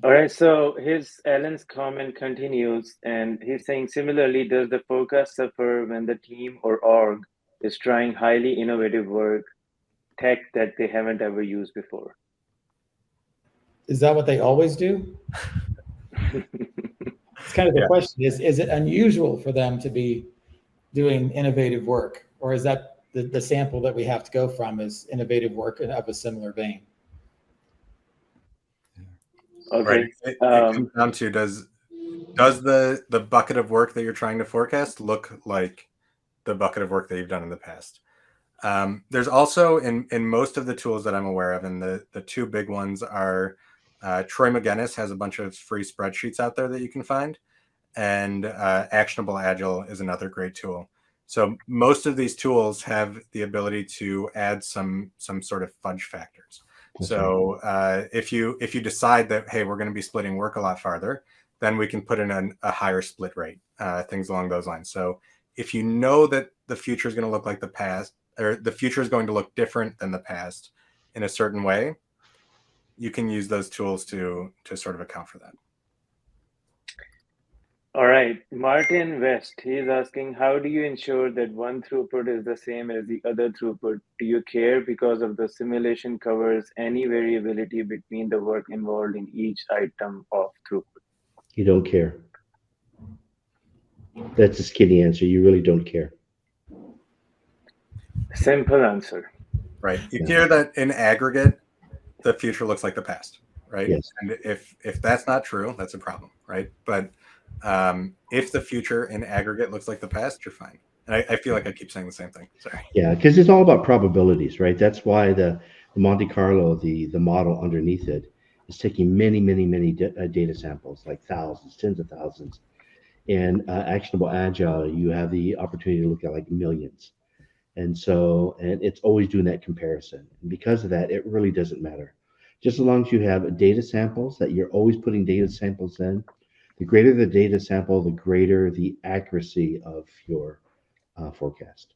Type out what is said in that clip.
All right, so Alan's comment continues, and he's saying similarly, does the forecast suffer when the team or org is trying highly innovative work, tech that they haven't ever used before? Is that what they always do? It's kind of the Yeah. question: is it unusual for them to be doing innovative work, or is that the sample that we have to go from is innovative work of a similar vein? Right. Okay. It comes down to does the bucket of work that you're trying to forecast look like the bucket of work that you've done in the past? There's also in most of the tools that I'm aware of, and the two big ones are Troy McGinnis has a bunch of free spreadsheets out there that you can find, and Actionable Agile is another great tool. So most of these tools have the ability to add some sort of fudge factors. That's So if you decide that, hey, we're going to be splitting work a lot farther, then we can put in a higher split rate, things along those lines. So if you know that the future is going to look like the past, or the future is going to look different than the past in a certain way, you can use those tools to sort of account for that. All right, Martin West, he's asking, how do you ensure that one throughput is the same as the other throughput? Do you care because of the simulation covers any variability between the work involved in each item of throughput? You don't care. That's a skinny answer. You really don't care. Simple answer. Right. You hear that in aggregate, the future looks like the past, right? Yes. And if that's not true, that's a problem, right? But if the future in aggregate looks like the past, you're fine. And I feel like I keep saying the same thing. Sorry. Yeah, because it's all about probabilities, right? That's why the Monte Carlo, the model underneath it, is taking many data samples, like thousands, tens of thousands. And actionable agile, you have the opportunity to look at like millions. And so, and it's always doing that comparison. And because of that, it really doesn't matter. Just as long as you have data samples that you're always putting data samples in, the greater the data sample, the greater the accuracy of your forecast.